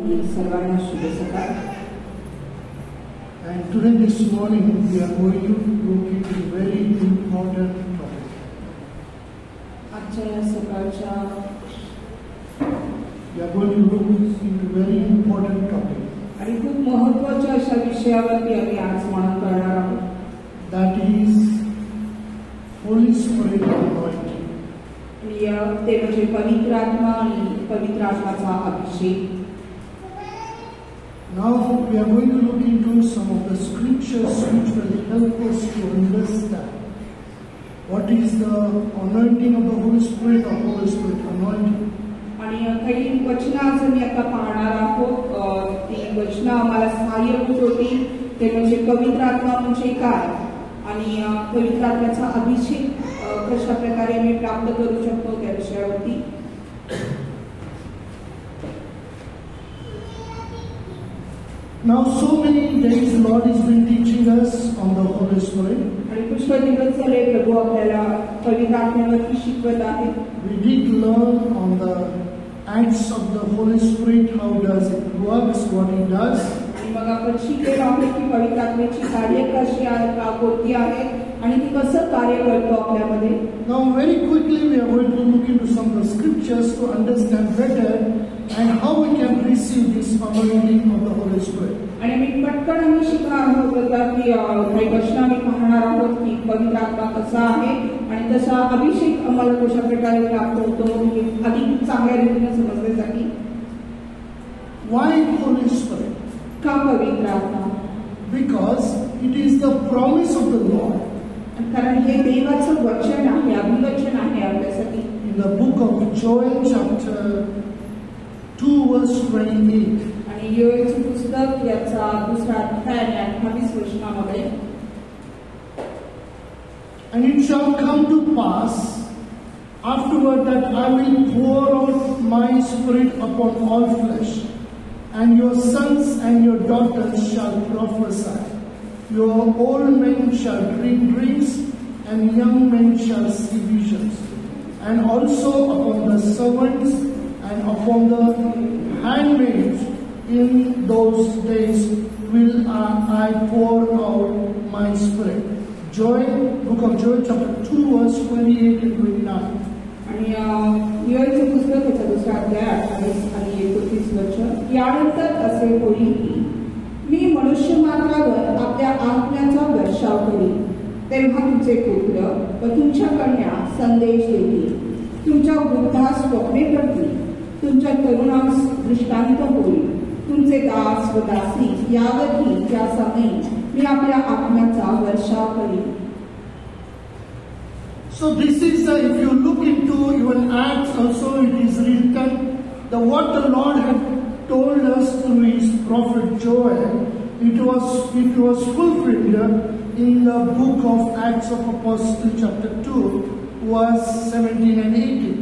सर्वांना शुभ सकाळ. And today this morning we are going to look into a very important topic. आजच्या या सकाळच्या We are going to look into a very important topic. आणि खूप महत्त्वाच्या अशा विषयावरती आम्ही आज मनन करणार आहोत. That is Holy Spirit anointing. ते म्हणजे पवित्र आत्मा आणि पवित्र आत्म्याचा अभिषेक. Now we are going to look into some of the scriptures which will help us to understand what is the anointing of the Holy Spirit or Holy Spirit anointing. आणि काही वचनं आज मी आता पाहणार आहोत. ती वचनं आम्हाला सहाय्यक होती. ते म्हणजे पवित्र आत्मा म्हणजे काय आणि पवित्र आत्म्याचा अभिषेक कशा प्रकारे आम्ही प्राप्त करू शकतो त्या विषयावरती. Now so many days the Lord has been teaching us on the Holy Spirit. आणि पुष्कळ दिवस झाले प्रभू आपल्याला पवित्र आत्म्यावरती शिकवत आहे. We did learn on the acts of the Holy Spirit, how does it works, what it does. आणि मग आपण शिकलेलो आहोत की पवित्र आत्म्याची कार्य कशी आहेत, कोणती आहेत आणि ती कसं कार्य करतो आपल्यामध्ये. Now very quickly we are going to look into some of the scriptures to understand better and how we can receive this anointing of the Holy Spirit. आणि मी पटकन आम्ही शिकणार आहोत की काही वचनं आम्ही पाहणार आहोत की पवित्र आत्मा कसा आहे आणि तसा अभिषेक आम्हाला कशा प्रकारे प्राप्त होतो हे अधिक चांगल्या रीतीने समजण्यासाठी. Why Holy Spirit? का पवित्र आत्मा? Because it is the promise of the Lord. कारण हे देवाचं वचन आहे, अभिवचन आहे आपल्यासाठी. In the book of Joel chapter 2 verse 28. आणि योएलचं पुस्तक याचा दुसरा अध्याय आणि 28 वचनामध्ये. And it shall come to pass afterward that I will pour out my spirit upon all flesh, and your sons and your daughters shall prophesy. Your old men shall dream dreams, and young men shall see visions. And also upon the servants and upon the handmaids in those days will I pour out my spirit. Joel, book of Joel chapter 2 verse 28 and 29. आणि योएलचं पुस्तक याचा दुसरा अध्याय 28 आणि 29 वचन. यानंतर असे होईल की मी मनुष्य मात्रावर आपल्या आत्म्याचा वर्षाव करीन. तेव्हा तुमचे पुत्र व तुमच्या कन्या संदेश देतील. तुमच्या वृद्धास स्वप्ने पडतील. तुमच्या तरुणास दृष्टांत होईल. तुमचे दास व दासी यावरही त्या समयी मी आपल्या आत्म्याचा वर्षाव करीन. So this is if you look into even Acts also it is written what the Lord had told us through his prophet Joel, it was fulfilled in the book of Acts of Apostles chapter 2 verse 17 and 18.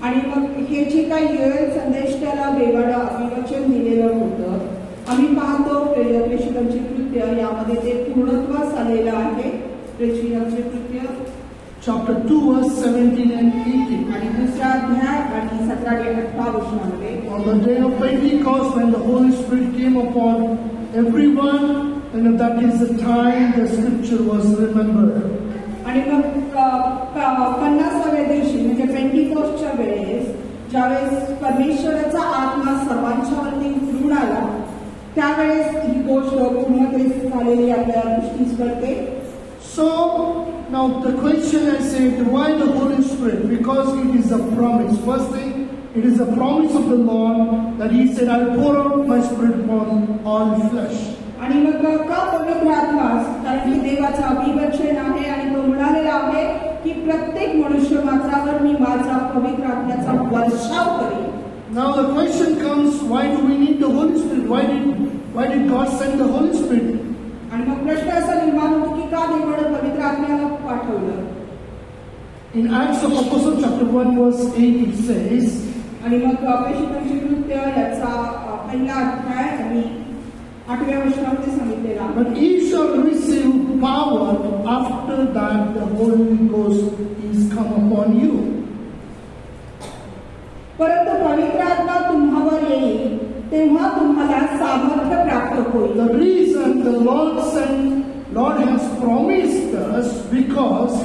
आणि मग हे जे काही योएल संदेश त्याला देवाला अभिवचन दिलेलं होतं आम्ही पाहतो प्रेषितांची कृत्य यामध्ये ते पूर्णत्वास आलेलं आहे. प्रेषितांचे कृत्य chapter 2 verse 17 and 18. आणि दुसरा अध्याय आणि 17 ते 18 वचनामध्ये. On the day of Pentecost when the Holy Spirit came upon everyone, and that is the time the scripture was remembered. आणि मग 50व्या दिवशी म्हणजे पेंटिकोस्टच्या वेळेस ज्यावेळेस परमेश्वराचा आत्मा सर्वांच्यावरती उतरून आला त्यावेळेस ही गोष्ट पूर्णतेस झालेली आपल्याला दृष्टीस पडते. So now the question I said, why the Holy Spirit? Because it is a promise. First thing, it is a promise of the Lord that He said, "I will pour out my Spirit upon all flesh." आणि मग का पवित्र आत्मा? कारण हे देवाचं अभिवचन आहे आणि तो म्हणालेला आहे की प्रत्येक मनुष्य मात्रावर मी माझा पवित्र आत्म्याचा वर्षाव करेन. Now the question comes, why do we need the Holy Spirit? Why did God send the Holy Spirit? आणि मग प्रश्न असा निर्माण होतो की का देवाने पवित्र आत्म्याला पाठवलं? In Acts of Apostles chapter 1 verse 8 it says, आणि मग प्रेषितांची कृत्य याचा पहिला अध्याय आणि 8व्या वचनामध्ये सांगितलेला. But ye shall receive power after that the Holy Ghost is come upon you. परंतु पवित्र आत्मा तुम्हावर येईल तेव्हा तुम्हाला सामर्थ्य प्राप्त होईल. The reason the Lord has promised us because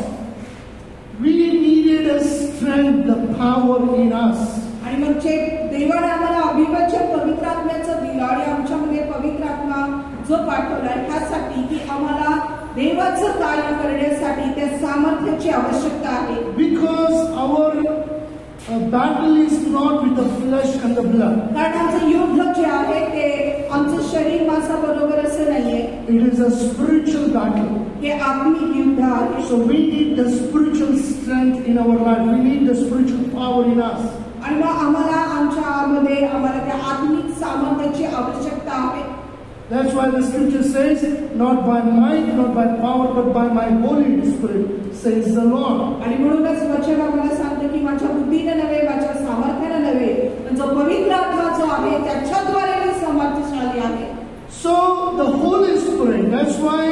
we needed a strength, the power in us. आणि मग जे देवाने आम्हाला अभिवचन पवित्र आत्म्याचं दिलं आणि आमच्यामध्ये पवित्र आत्मा जो पाठवला ह्यासाठी की आम्हाला देवाचं कार्य करण्यासाठी त्या सामर्थ्याची आवश्यकता आहे. Because our battle is not with the flesh and the blood. कारण आमचं युद्ध जे आहे ते आमचं शरीर मांसाबरोबर असं नाहीये. It is a spiritual battle. हे आत्मिक युद्ध आहे. So we need the spiritual strength in our life. We need the spiritual power in us. आणि मग आमच्यामध्ये आम्हाला त्या आत्मिक सामर्थ्याची आवश्यकता आहे. That's why the scripture says, not by might, not by power, but by my Holy Spirit, says the Lord. आणि म्हणूनच वचन आम्हाला सांगतं की माझ्या बुद्धीने नव्हे, माझ्या सामर्थ्याने नव्हे, पण जो पवित्र आत्मा जो आहे त्याच्याद्वारे मी सामर्थ्यशाली आहे. So the Holy Spirit, that's why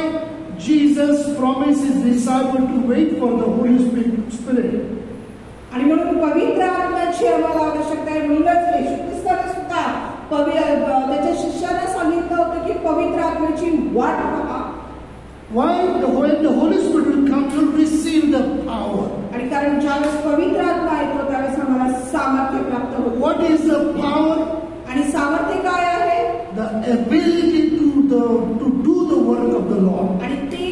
Jesus promised his disciples to wait for the Holy Spirit. आणि म्हणून पवित्र आत्म्याची आम्हाला आवश्यकता आहे. म्हणूनच येशू ख्रिस्ताने सुद्धा त्याच्या शिष्यांना सांगितलं होतं की पवित्र आत्म्याची वाट पहा. Why? When the Holy Spirit will come, you'll receive the power. आणि कारण ज्यावेळेस पवित्र आत्मा येतो त्यावेळेस आम्हाला सामर्थ्य प्राप्त होतं. What is the power? आणि सामर्थ्य काय आहे? The ability to do the work of the Lord. आणि ती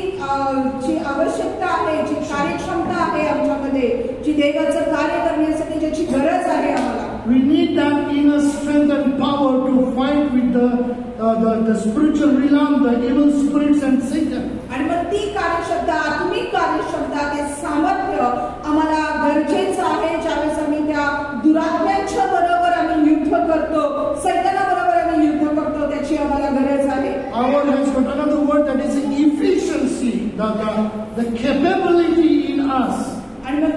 जी आवश्यकता आहे, जी कार्यक्षमता आहे आमच्यामध्ये, जी देवाचं कार्य करण्यासाठी ज्याची गरज आहे आम्हाला. We need that inner strength and power to fight with the spiritual realm, the evil spirits and Satan. आणि मग ती कार्यक्षमता, आत्मिक कार्यक्षमता, ते सामर्थ्य आम्हाला गरजेचं आहे ज्यावेळेस आम्ही त्या दुरात्म्यांच्या बरोबर आम्ही युद्ध करतो, सैतानाबरोबर आम्ही युद्ध करतो, त्याची आम्हाला गरज आहे. Our has got another word that is efficiency, the capability in us. आणि मग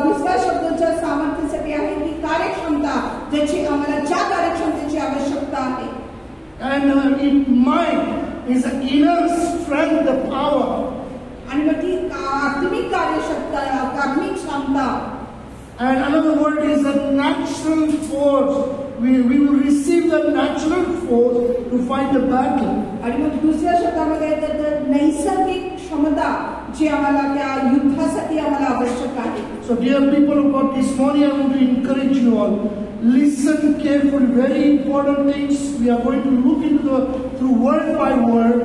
दुसऱ्या शब्दाच्या सामर्थ्यासाठी आहे की कार्यक्षमता, ज्याची आम्हाला ज्या कार्यक्षमतेची आवश्यकता आहे. And in mind is an inner strength, the power. आणि मग ती आत्मिक कार्यक्षमता, आत्मिक क्षमता. And another word is a natural force. We will receive the natural force to fight the battle. आणि मग दुसऱ्या शब्दामध्ये तर नैसर्गिक क्षमता जी आम्हाला त्या युद्धासाठी आम्हाला आवश्यक आहे. So dear people of God, this morning I want to encourage you all. Listen carefully, very important things. We are going to look into through word by word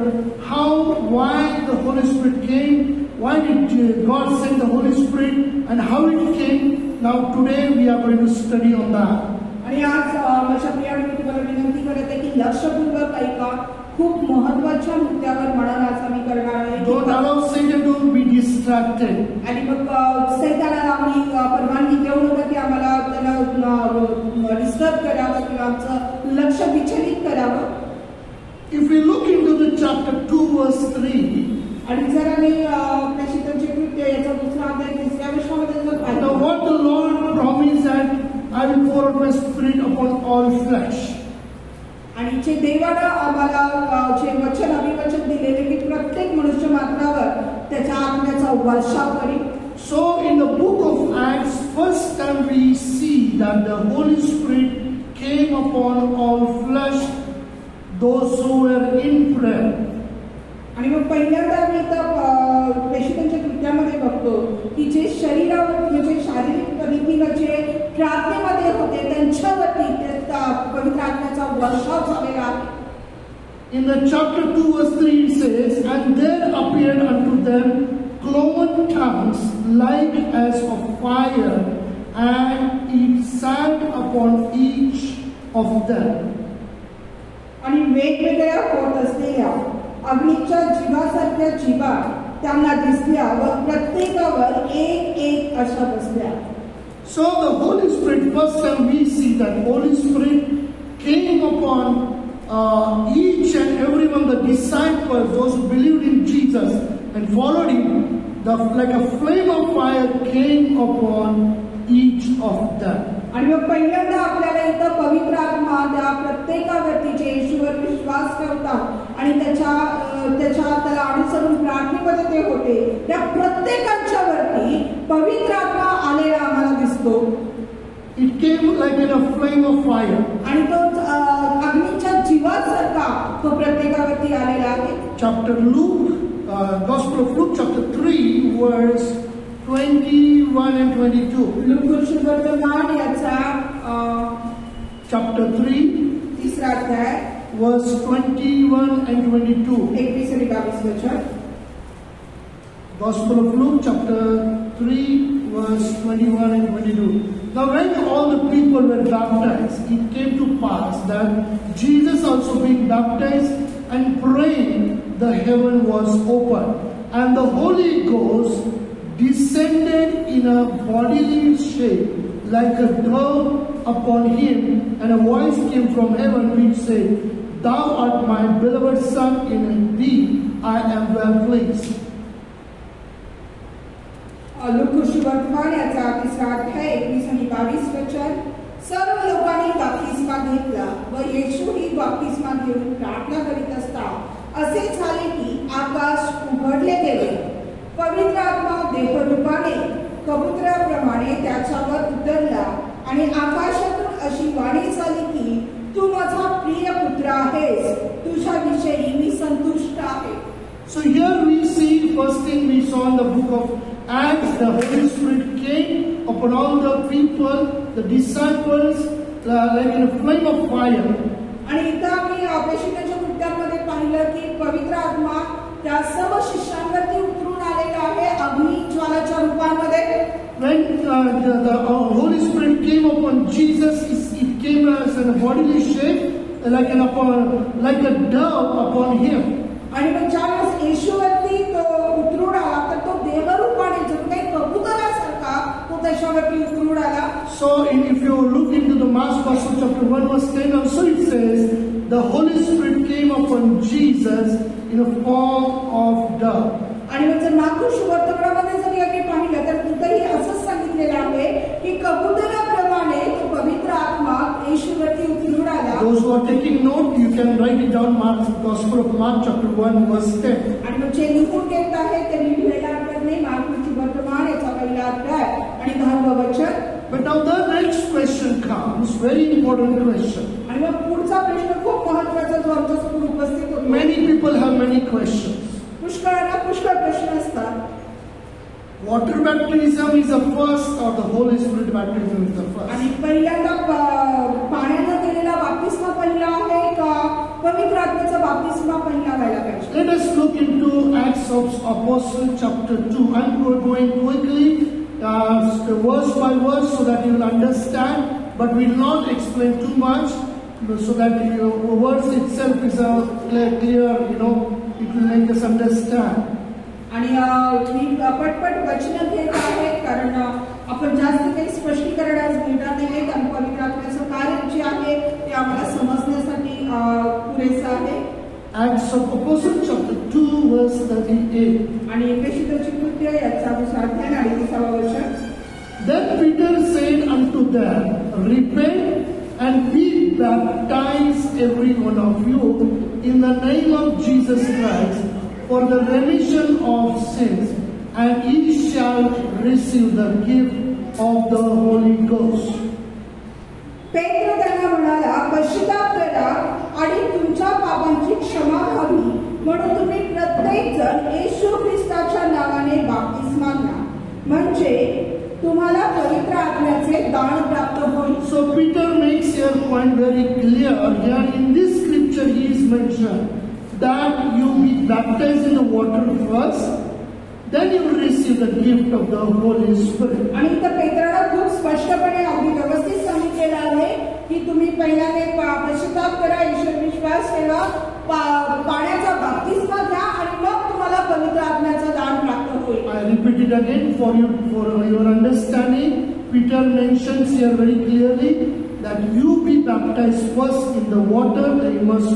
how, why the Holy Spirit came, why did God send the Holy Spirit, and how it came. Now today we are going to study on that. आणि आज माझ्या प्रियांनी तुम्हाला विनंती करत आहे की लक्षपूर्वक ऐका. खूप महत्त्वाच्या मुद्द्यावर म्हणून आज आम्ही करणार आहे. Don't allow Satan to be distracted. आणि मग सैतानाला आम्ही परवानगी देऊ नका की आम्हाला त्याला डिस्टर्ब करावं किंवा आमचं लक्ष विचलित करावं. If we look into the chapter 2 verse 3, आणि जर आम्ही प्रेषितांचे कृत्य याचा दुसरा अध्याय 3ऱ्या वचनामध्ये जर पाहिलं, what the Lord promised that I will pour out my spirit upon all flesh. आणि जे देवानं आम्हाला जे वचन अभिवचन दिलेले की प्रत्येक मनुष्य मात्रावर त्याच्या आत्म्याचा वर्षाव करील. So in the book of Acts, first time we see that the Holy Spirit came upon all flesh, those who were in prayer. आणि मग पहिल्यांदा आम्ही इथं प्रेषितांच्या कृत्यामध्ये बघतो की जे शरीरावर म्हणजे शारीरिक रीतीनं जे प्रार्थनेमध्ये होते त्यांच्यावरती पवित्र आत्म्याचा वर्षाव झालेला आहे. In the chapter 2 verse 3 it says, and there appeared unto them cloven tongues like as of fire, and it sat upon each of them. आणि वेगवेगळ्या होत असलेल्या अग्नीच्या जीवासारख्या जीवा त्यांना दिसल्या व प्रत्येकावर एक एक अशा बसल्या. So the Holy Spirit, first time we see that Holy Spirit came upon each and every one, the disciples, those who believed in Jesus and followed him, like a flame of fire came upon each of them. आणि मग पहिल्यांदा आपल्याला इथं पवित्र आत्मा त्या प्रत्येकावरती जे येशूवर विश्वास ठेवतात आणि त्याला अनुसरून प्रार्थनेमध्ये ते होते त्या प्रत्येकाच्या वरती पवित्र आत्मा आलेला आम्हाला दिसतो. It came like in a flame of fire. आणि तो अग्नी तो प्रत्येकावरती आलेला आहे. Gospel of Luke chapter 3 verse 21 and 22. लूका सुवर्तमान याचा Chapter 3 तिसरा अध्याय verse 21 and 22. 21 आणि 22 वचन. Gospel of Luke chapter 3 verse 21 and 22. Now when all the people were baptized, it came to pass that Jesus also being baptized and praying, the heaven was opened, and the Holy Ghost descended in a bodily shape like a dove upon him, and a voice came from heaven which said, Thou art my beloved Son, in thee I am well pleased. लूका सुवर्तमान याचा तिसरा अध्याय 21 आणि 22 वचन. सर्व लोकांनी बाप्तिस्मा घेतला व येशूही बाप्तिस्मा घेऊन प्रार्थना करीत असता असे झाले की आकाश उघडले गेले. पवित्र आत्मा देहरूपाने कबुतराप्रमाणे त्याच्यावर उतरला आणि आकाशातून अशी वाणी झाली की तू माझा प्रिय पुत्र आहेस, तुझ्याविषयी मी संतुष्ट आहे. So here we see, first thing we saw in the book of Acts, the Holy Spirit came upon all the people, the disciples, like in a flame of fire. आणि इथं आम्ही अपेक्षिताच्या कृत्यांमध्ये पाहिलं की पवित्र आत्मा त्या सर्व शिष्यांवरती उतरून आलेला आहे अग्नी ज्वालाच्या रूपामध्ये. When the Holy Spirit came upon Jesus, it came as in a bodily shape, like a dove upon him. आणि मग ज्यावेळेस येशूवरती तो उतरून आला तर तो देवरूपाने जणू काही कबुतरासारखा तो त्याच्यावरती उतरून आला. So if you look into the Mark Gospel chapter 1 verse 10 also it says the Holy Spirit came upon Jesus in a form of dove. आणि मग जर मार्को सुवर्तमानामध्ये जर आम्ही पाहिलं तर तिथेही असंच सांगितलेलं आहे की कबुतराप्रमाणे तो पवित्र आत्मा येशूवरती उतरून आला. Those who are taking note, you can write it down. Gospel of Mark chapter 1 verse 10. आणि मग जे लिहून घेत आहे त्यांनी लिहायला करणे मार्को सुवर्तमान याचा पहिला अध्याय आणि 10वे वचन. But now the next question comes, very important question. आणि मग पुढचा प्रश्न खूप महत्त्वाचा जो आमच्यासमोर उपस्थित होतो. Many people have many questions. पुष्कळांना पुष्कळ प्रश्न असतात. Water baptism is the first, or the Holy Spirit baptism is the first? आणि पहिल्यांदा पाण्याने केलेला बाप्तिस्मा पहिला आहे का पवित्र आत्म्याचा बाप्तिस्मा पहिला व्हायला पाहिजे? Let us look into Acts of Apostles chapter 2. I'm going quickly, verse by verse, so that you will understand, but we will not explain too much, so that the verse itself is clear, it will make us understand. आणि मी पटपट वचन घेत आहे कारण आपण जास्त काही स्पष्टीकरण आज घेणार नाही कारण पवित्र आत्म्याचं कार्य जे आहे ते आम्हाला समजण्यासाठी पुरेसं आहे. Acts of Apostles chapter 2 verse 38. आणि एफेसीची कृत्य याचा 2रा अध्याय आणि 30वा वचन. Then Peter said unto them, Repent and be baptized every one of you in the name of Jesus Christ for the remission of sins, and ye shall receive the gift of the Holy Ghost. पेत्र त्यांना म्हणाला, पश्चाताप करा आणि तुमच्या पापांची क्षमा व्हावी म्हणून तुम्ही प्रत्येक जण येशू ख्रिस्ताच्या नावाने बाप्तिस्मा घ्या म्हणजे तुम्हाला पवित्र आत्म्याचे दान प्राप्त होईल. So Peter makes your point very clear. Here in this scripture he is mentioned that you be baptized in the water first, then you will receive the gift of the Holy Spirit. आणि इथं पेत्राला खूप स्पष्टपणे अगदी व्यवस्थित सांगितलेलं आहे की तुम्ही पहिल्याने पश्चाताप करा, ईश्वर विश्वास ठेवा, पाण्याचा बाप्तिस्मा घ्या आणि मग तुम्हाला पवित्र आत्म्याचं दान प्राप्त होईल. I repeat it again for your understanding. Peter mentions here very clearly that you be baptized first in the water, the immerse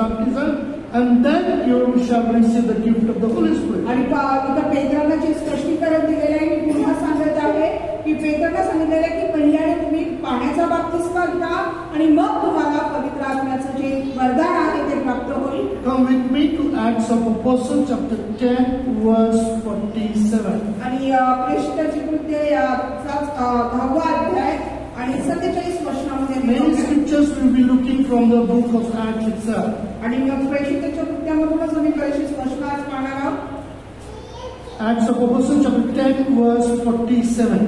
baptism, and then you shall receive the gift of the Holy Spirit. आणि इथं पेत्राला जे स्पष्टीकरण दिलेलं आहे मी पुन्हा सांगत आहे की पेत्राला सांगितलेलं आहे की पहिल्याने तुम्ही पाण्याचा बाप्तिस्मा घ्या आणि मग तुम्हाला पवित्र आत्म्याचं जे वरदान आहे ते प्राप्त होईल. Come with me to Acts of Apostles chapter 10 verse 47. आणि प्रेषिताची कृत्य याचा 10वा अध्याय आणि 47 वचनामध्ये Many scriptures scriptures we will be looking from the book of Acts itself. आणि मग प्रेषितांच्या कृत्यामधूनच आम्ही प्रेषित वचन आज पाहणार आहोत. Acts of Apostles chapter 10 verse 47.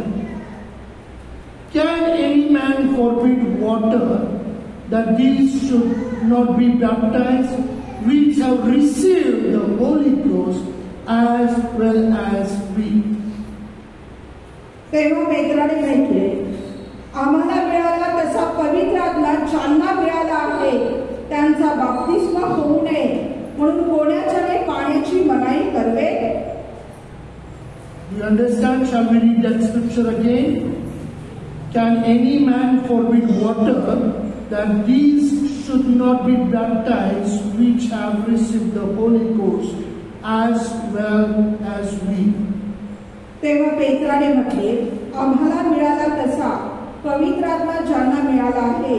Can any man forbid water that these should not be baptized, which have received the Holy Ghost as well as we? तेव्हा पेत्राने म्हटले, आम्हाला मिळाला तसा पवित्र आत्मा ज्यांना मिळाला आहे त्यांचा बाप्तिस्मा होऊ नये म्हणून कोणाच्याने पाण्याची मनाई करवे. Do you understand? Shall we read that scripture again? Can any man forbid water that these should not be baptized which have received the Holy Ghost as well as we? तेव्हा पेत्राने म्हटले, आम्हाला मिळाला तसा पवित्र आत्मा ज्यांना मिळाला आहे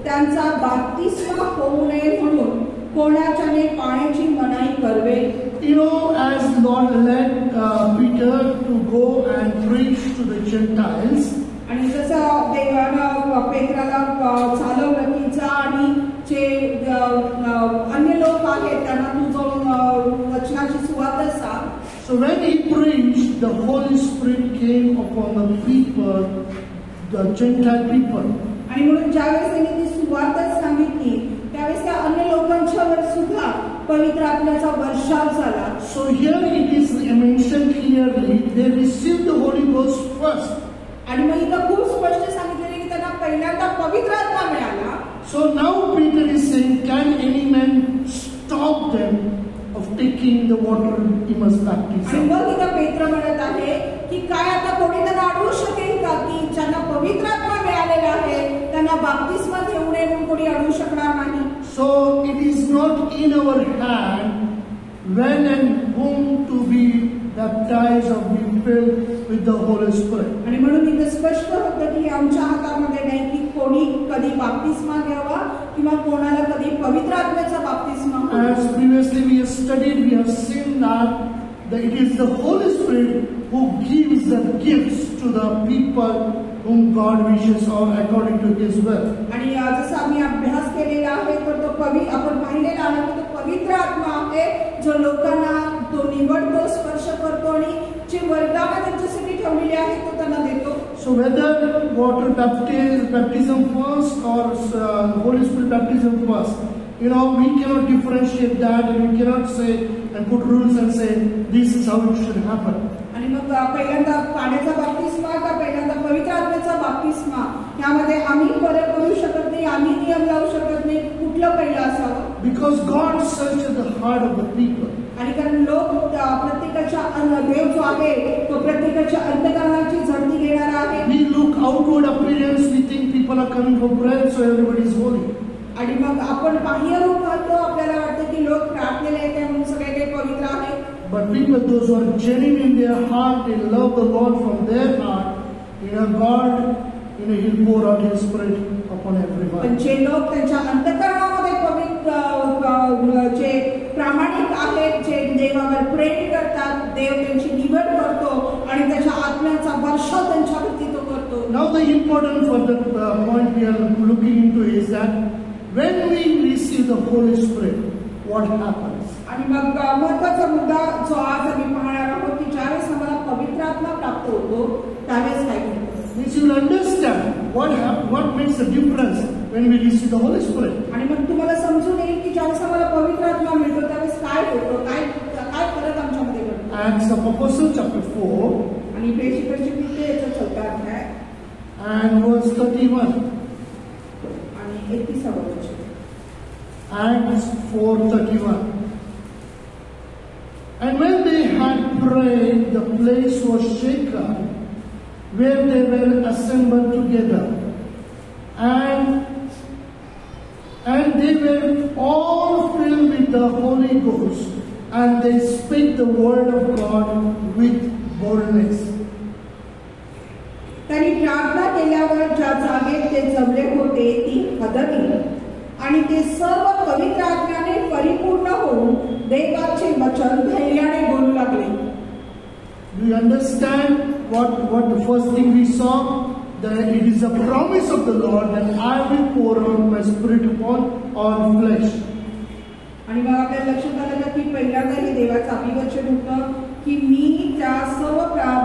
त्यांचा बाप्तिस्मा होऊ नये म्हणून कोणाच्याने पाण्याची मनाई करवे. You know, as Lord led Peter to go and preach to the Gentiles, आणि जसं देवानं पेत्राला चालवलं की जा आणि जे अन्य लोक आहेत त्यांना तू जाऊन वचनाची सुवार्ता सांग. so when he preached, the Holy Spirit came upon the people, the Gentile people. आणि म्हणून ज्यावेळेस त्यांनी ती सुवार्ता सांगितली त्यावेळेस त्या अन्य लोकांच्यावर सुद्धा पवित्र आत्म्याचा वर्षाव झाला. So here it is mentioned clearly, they received the Holy Ghost first. आणि मग इथं खूप स्पष्ट सांगितलेले की त्यांना पहिल्यांदा पवित्र आत्मा मिळाला. So now Peter is saying, can any man stop them of taking the water immersed आणि baptism? मग इथं पेत्र म्हणत आहे की काय आता कोणी त्यांना अडवू शकेल का की ज्यांना पवित्र आत्मा मिळालेला आहे त्यांना बाप्तिस्मा घेऊ नये म्हणून कोणी अडवू शकणार नाही. So it is not in our hand when and whom to be baptized or be filled with the Holy Spirit. आणि म्हणून इथं स्पष्ट होतं की आमच्या हातामध्ये नाही की कोणी कधी बाप्तिस्मा घ्यावा किंवा कोणाला कधी पवित्र आत्म्याचा बाप्तिस्मा. As previously we have studied, we have seen that it is the Holy Spirit who gives the gifts to the people whom God wishes or according to His will. आणि जसं आम्ही अभ्यास केलेला आहे तर तो आपण पाहिलेला आहे की तो पवित्र आत्मा आहे जो लोकांना तो निवडतो, स्पर्श करतो आणि जे वरदानं त्यांच्यासाठी ठेवलेली आहे तो त्यांना देतो. So whether water baptism first or Holy Spirit baptism first, you know, we cannot differentiate that, and we cannot say and put rules and say this is how it should happen. आणि मग पहिल्यांदा पाण्याचा बाप्तिस्मा का पहिल्यांदा पवित्र आत्म्याचा बाप्तिस्मा यामध्ये आम्ही फरक करू शकत नाही, आम्ही नियम लावू शकत नाही कुठलं पहिलं असावं. Because God searches the heart of the people. आणि कारण लोक प्रत्येकाच्या देव जो आहे तो प्रत्येकाच्या अंतःकरणाची झडती घेणारा आहे. We look outward appearance, we think people are coming for prayer, so everybody is holy. आणि मग आपण बाह्य रूप पाहतो, आपल्याला वाटतं की लोक प्रार्थनेला येते म्हणून सगळे काही पवित्र आहे. But people, those who are genuine in their heart, they love the Lord from their heart, God, He'll pour out His Spirit upon everyone. पण जे लोक त्यांच्या अंतःकरणामध्ये पवित्र जे प्रामाणिक आहेत, जे देवावर प्रेम करतात, देव त्यांची निवड करतो आणि त्याच्या आत्म्याचा वर्षाव त्यांच्यावरती तो करतो. Now the important for the point we are looking into is that when we receive the Holy Spirit, what happens? आणि मग महत्वाचा मुद्दा जो आज आम्ही पाहणार आहोत की ज्यावेळेस आम्हाला पवित्र आत्मा प्राप्त होतो त्यावेळेस काय होतं. Means you will understand what makes the difference when we receive the Holy Spirit. आणि मग तुम्हाला समजून येईल की ज्यावेळेस आम्हाला पवित्र आत्मा मिळतो त्यावेळेस काय होतं, काय फरक आमच्यामध्ये घडतो. Acts of Apostles chapter 4 आणि प्रेषितांची कृत्ये याचा 4था अध्याय and verse 31. आणि 31वा वचन. Acts 4:31. And when they had prayed, the place was shaken where they were assembled together, and they were all filled with the Holy Ghost, and they spake the word of God with boldness. त्यांनी प्रार्थना केल्यावर ज्या जागेत ते जमले होते ती हदरली आणि ते सर्व पवित्र आत्म्याने परिपूर्ण होऊन देवाचे वचन धैर्याने बोलू लागले. Do you understand what the first thing we saw? that it is a promise of the Lord that I will pour out my spirit upon all flesh. आणि मग आपल्याला लक्षात आलं का की पहिल्यांदा हे देवाचं अभिवचन होतं की मी त्या सर्व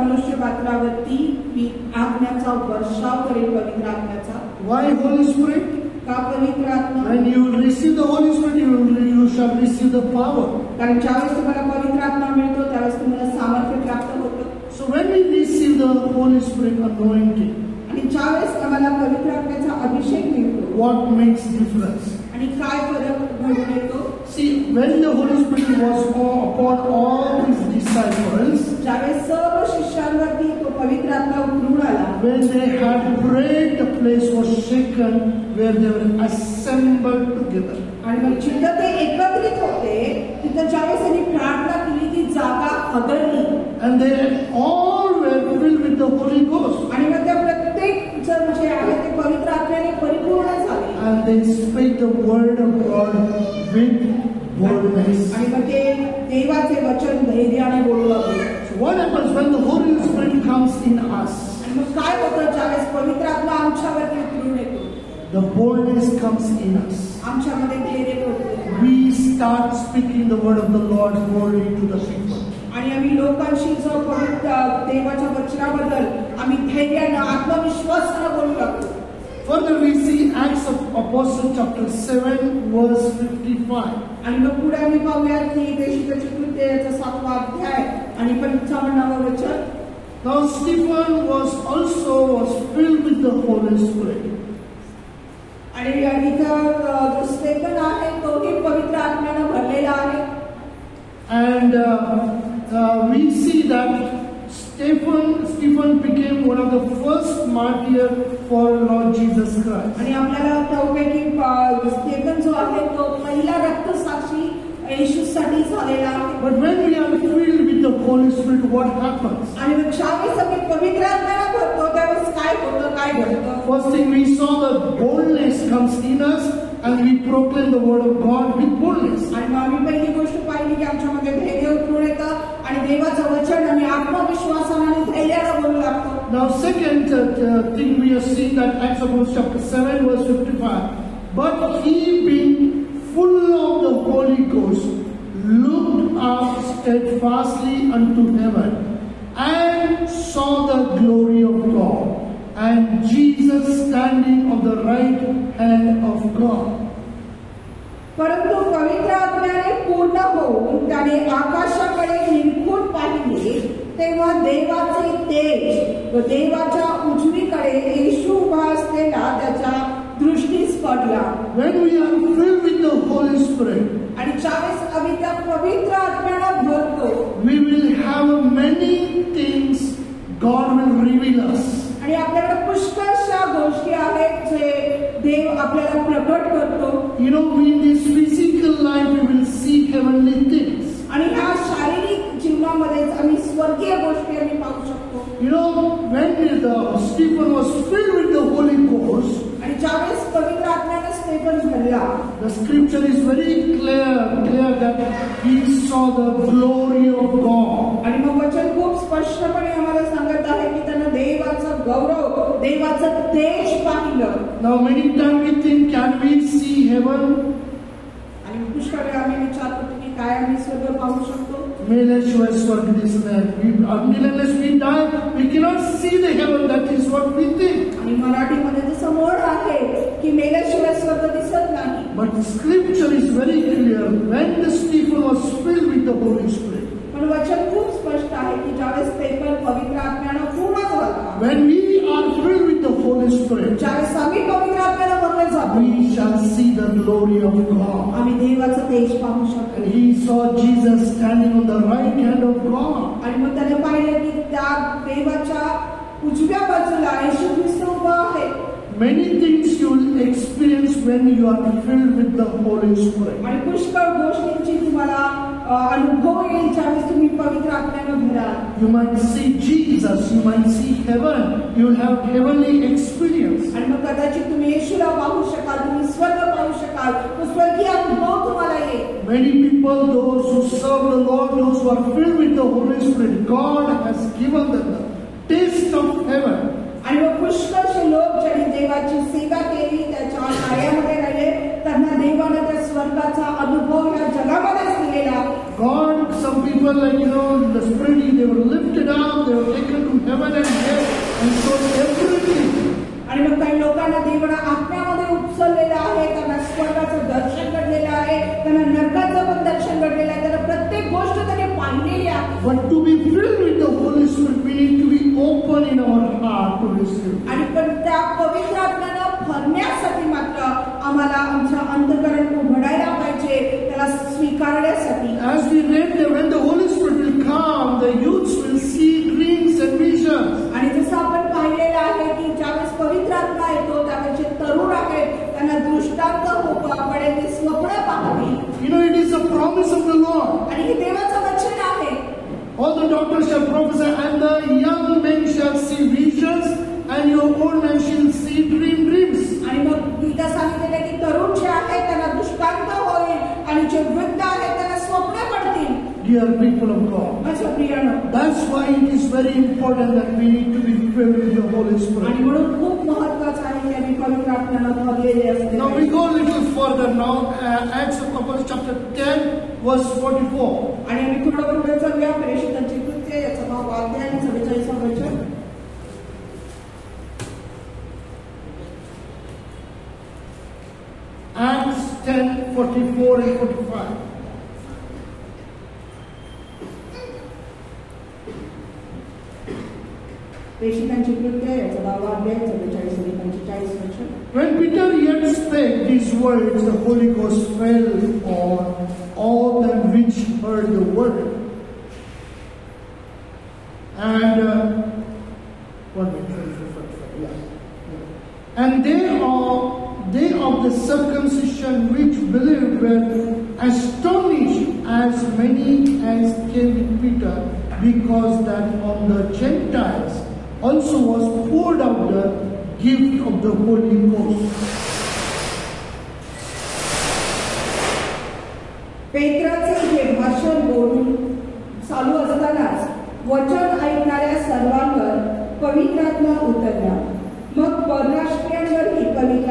मनुष्य पात्रावरती मी आज्ञाचा वर्षाव करेन, पवित्र आत्म्याचा. Why Holy Spirit? का पवित्र आत्मा? When you will receive the Holy Spirit, you shall receive the power. कारण ज्यावेळेस तुम्हाला पवित्र आत्मा मिळतो त्यावेळेस तुम्हाला सामर्थ्य प्राप्त होतं. So when we receive the Holy Spirit anointing, आणि ज्यावेळेस आम्हाला पवित्र आत्म्याचा अभिषेक मिळतो, what makes difference? आणि काय फरक घडून येतो? See, when the Holy Spirit was upon all his disciples, ज्यावेळेस सर्व शिष्यांवरती तो पवित्र आत्मा उतरून आला, when they had prayed, the place was shaken where they were assembled together. आणि मग जिथं ते एकत्रित होते तिथं ज्यावेळेस त्यांनी प्रार्थना केली ती जागा हदरली. And they all were filled with the Holy Ghost. आणि मग त्या प्रत्येक जण जे आहे ते पवित्र आत्म्याने परिपूर्ण झाले. And they spake the word of God with boldness. आणि मग ते देवाचे वचन धैर्याने बोलू लागले. So what happens when the Holy Spirit comes in us? आणि मग काय होतं ज्यावेळेस पवित्र आत्मा आमच्यावरती उतरून येतो? The boldness comes in us. आमच्यामध्ये धैर्य होतं. We start speaking the word of the Lord boldly to the people. आणि आम्ही लोकांशी जो पवित्र देवाच्या वचनाबद्दल आम्ही धैर्यानं आत्मविश्वासानं बोलू लागतो. Further we see Acts of Apostles chapter 7 verse 55. आणि मग पुढे आम्ही पाहूया की देशिकाची कृत्याचा 7वा अध्याय आणि 55वा वचन. Now Stephen was filled with the Holy Spirit. आणि इथं जो स्टेफन आहे तोही पवित्र आत्म्यानं भरलेला आहे. And we see that Stephen became one of the first martyr for Lord Jesus Christ. आणि आपल्याला ठाऊक आहे की स्टेफन जो आहे तो पहिला रक्तसाक्षी येशूसाठी झालेला आहे. But when we are filled with the Holy Spirit, what happens? आणि मग ज्यावेळेस आम्ही पवित्र आत्म्यानं भरतो त्यावेळेस काय होतं, काय घडतं? First thing we saw, the boldness comes in us and we proclaim the word of God with boldness. आणि मग आम्ही पहिली गोष्ट पाहिली की आमच्यामध्ये धैर्य उतरून येतं आणि देवाचं वचन आम्ही आत्मविश्वासाने आणि धैर्यानं बोलू लागतो. Now second thing we have seen that Acts of Apostles chapter 7 verse 55. But he being full of the Holy Ghost looked up steadfastly unto heaven and saw the glory of God and Jesus standing on the right hand of God. परंतु पवित्र आत्म्याने पूर्ण होऊन त्याने आकाशाकडे निरखून पाहिले तेव्हा देवाचे तेज व देवाच्या उजवीकडे येशू उभा असलेला त्याच्या दृष्टीस पडला. When we are filled with the Holy Spirit, आणि ज्यावेळेस आम्ही त्या पवित्र आत्म्याला भरतो, we will have many things God will reveal us. आणि आपल्याकडे पुष्कळशा गोष्टी आहेत जे देव आपल्याला प्रकट करतो. You know, in this physical life we will see heavenly things. आणि ह्या शारीरिक जीवनामध्ये आम्ही स्वर्गीय गोष्टी आम्ही पाहू शकतो. You know, when Stephen was filled with the Holy Ghost, आणि ज्यावेळेस पवित्र आत्म्याने स्टेफन भरला, the scripture is very clear that he saw the glory of God. आणि मग वचन खूप स्पष्टपणे आम्हाला सांगत आहे की त्यानं देवाचं गौरव, देवाचं तेज पाहिलं. Now many times we think, can we see heaven? आणि पुष्कळ वेळा आम्ही विचार करतो की काय आम्ही स्वर्ग पाहू शकतो? मेल्याशिवाय स्वर्ग दिसत नाही. Until unless we die, we cannot see the heaven. That is what we think. आणि मराठीमध्ये जसं म्हण आहे की मेल्याशिवाय स्वर्ग दिसत नाही. But scripture is very clear. When the Stephen was filled with the Holy Spirit, पण वचन खूप स्पष्ट आहे की ज्यावेळेस स्टेफन पवित्र आत्म्यानं पूर्ण झाला, when we are filled with the Holy Spirit, ज्यावेळेस आम्ही पवित्र आत्म्यानं भरले जातो, we shall see the glory of God. आम्ही देवाचं तेज पाहू शकतो. And he saw Jesus standing on the right hand of God. आणि मग त्याने पाहिलं की त्या देवाच्या उजव्या बाजूला येशू ख्रिस्त उभा आहे. Many things you will experience when you are filled with the Holy Spirit. आणि पुष्कळ गोष्टींची तुम्हाला अनुभव येईल ज्यावेळेस तुम्ही पवित्र आत्म्यानं भराल. You might see Jesus, you might see heaven, you will have heavenly experience. आणि मग कदाचित तुम्ही येशूला पाहू शकाल, तुम्ही स्वर्ग पाहू शकाल, तो स्वर्गीय अनुभव तुम्हाला येईल. Many people, those who serve the Lord, those who are filled with the Holy Spirit, God has given them the taste of heaven. आणि मग पुष्कळशे लोक ज्यांनी देवाची सेवा केली, त्याच्या कार्यामध्ये राहिले, त्यांना देवाने त्या स्वर्गाचा अनुभव या जगामध्येच दिलेला. God, some people the Spirit, they were lifted up, they were taken to heaven and hell and so everything. आणि मग काही लोकांना देवाने आत्म्यामध्ये उपसरलेलं आहे, त्यांना स्वर्गाचं दर्शन घडलेलं आहे, त्यांना नरकाचं पण दर्शन घडलेलं आहे, त्यांना प्रत्येक गोष्ट त्यांनी पाहिलेली आहे. But to be filled with the Holy Spirit, we need to be open in our heart to receive. आणि पण त्या पवित्र आत्म्यानं भरण्यासाठी मात्र आम्हाला आमच्या अंतःकरण उघडायला पाहिजे, त्याला स्वीकारण्यासाठी. As we read that when the Holy Spirit will come, the youths will see dreams and visions. आणि जसं आपण पाहिलेलं आहे की ज्यावेळेस पवित्र आत्मा येतो त्यावेळेस जे तरुण आहेत त्यांना दृष्टांत पडेल, ते स्वप्न पाहतील. It is a promise of the Lord. आणि हे देवाचं वचन आहे. All the doctors shall prophesy, and the young men shall see visions, and your old men shall see dreams. आणि मग इथं सांगितलेलं की तरुण जे आहेत त्यांना दृष्टांत होईल आणि जे वृद्ध आहेत त्यांना स्वप्न पडतील. Dear people of God, माझ्या प्रियानो, that's why it is very important that we need to be filled with the Holy Spirit. आणि म्हणून खूप महत्त्वाचं आहे की आम्ही पवित्र आत्म्यानं भरलेले असले. Now we go a little further now, Acts of Apostles chapter 10 verse 44. आणि आम्ही थोडं पुढे जाऊया. प्रेषितांची कृत्ये याचा 9वा अध्याय आणि 44वा वचन. Acts 10:44 and 45. प्रेषितांची कृत्ये याचा 9वा अध्याय 44 आणि 45 वचन. When Peter yet spake these words, the Holy Ghost fell on all them which heard the word. And and they of the circumcision which believed were astonished, as many as came with Peter, because that on the Gentiles also was poured out the gift of the Holy Ghost. पेत्राचे हे भाषण बोलून चालू असतानाच वचन ऐकणाऱ्या सर्वांवर पवित्र आत्मा उतरला. मग परराष्ट्रीयांवरही पवित्र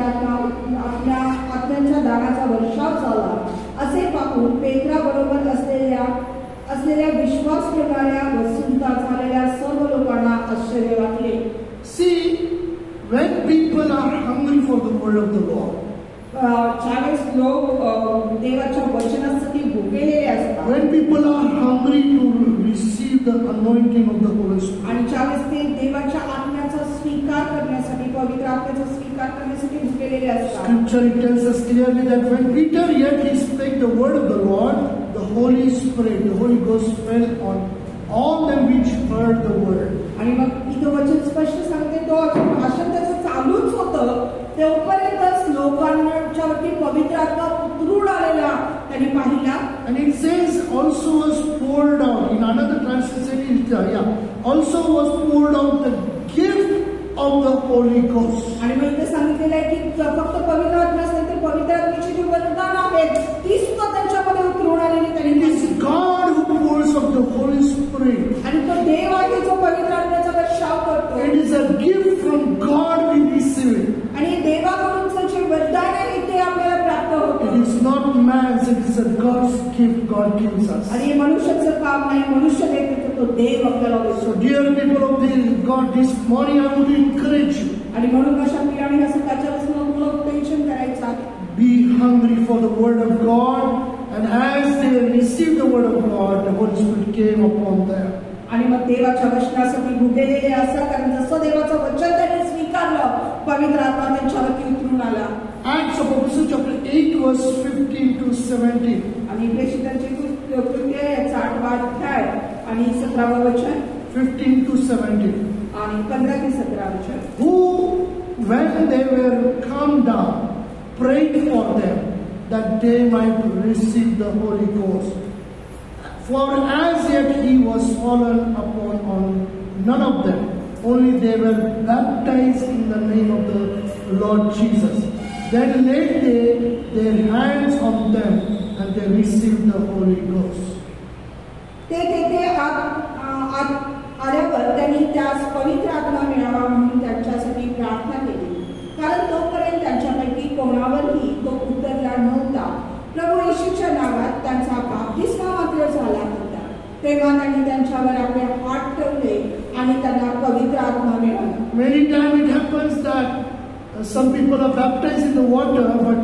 आत्म्याच्या दानाचा वर्षाव झाला. असे पाहून पेत्राबरोबर असलेल्या विश्वास ठेवणाऱ्या व सुद्धा झालेल्या सर्व लोकांना आश्चर्य वाटले. See, when people are hungry for the word of the Lord, ज्यावेळेस लोक देवाच्या वचनासाठी भुकेलेले असतात, when people are hungry to receive the anointing of the Holy Spirit, आणि ज्यावेळेस ते देवाच्या आत्म्याचा स्वीकार करण्यासाठी, पवित्र आत्म्याचा स्वीकार करण्यासाठी भुकेलेले असतात. Scripture it tells us clearly that when Peter yet he spake the word of the Lord, the Holy Spirit, the Holy Ghost fell on all them which heard the word. आणि मग इथं वचन स्पष्ट सांगते, तो भाषण त्याचं चालूच होतं तेव्हापर्यंतच लोकांच्यावरती पवित्र आत्मा उतरून आलेला त्यांनी पाहिला. And it says also was poured out. In another translation, also was poured out the gift of the Holy Ghost. आणि मग इथे सांगितलेलं आहे की फक्त पवित्र आत्माच नाही तर पवित्र आत्म्याची जी वरदान आहेत ती सुद्धा त्यांच्यामध्ये उतरून आलेली त्यांनी. It is God who pours out the Holy Spirit. आणि तो देव आहे जो पवित्र आत्म्याचा वर्षाव करतो. It is a gift from God we receive it. आणि देवाकडूनचं जे वरदान आहे ते आपल्याला प्राप्त होतं. It is not man's, it is a God's gift God gives us. आणि हे मनुष्याचं काम नाही, मनुष्य देतो तो देव आपल्याला देतो. So dear people of God, this morning I want to encourage you. आणि म्हणून अशा पिढ्याने ह्या सकाळच्या वचनात तुला टेन्शन करायचं आहे. Be hungry for the word of God, and as they received the word of God, the Holy Spirit came upon them. आणि मग देवाच्या वचनासाठी भुकेलेले असतात, कारण जसं देवाचं वचन त्यांनी स्वीकारलं पवित्र आत्मा त्यांच्यावरती उतरून आला. Acts of Apostles chapter 8 verse 15 to 17. आणि प्रेषितांची कृत्ये याचा 8वा अध्याय आणि 17वा वचन 15 to 17. आणि 15 ते 17 वचन. Who, when they were come down, prayed for them that they might receive the Holy Ghost. For as yet he was fallen upon none of them, only they were baptized in the name of the Lord Jesus. Then laid they their hands on them, and they received the Holy Ghost. ते तेथे आल्यावर त्यांनी त्यास पवित्र आत्मा मिळावा म्हणून त्यांच्यासाठी येशूच्या नावात त्यांचा बाप्तिस्मा मात्र झाला होता. तेव्हा त्यांनी त्यांच्यावर आपले हात ठेवले आणि त्यांना पवित्र आत्मा मिळाला. Many times it happens that some people are baptized in the water, but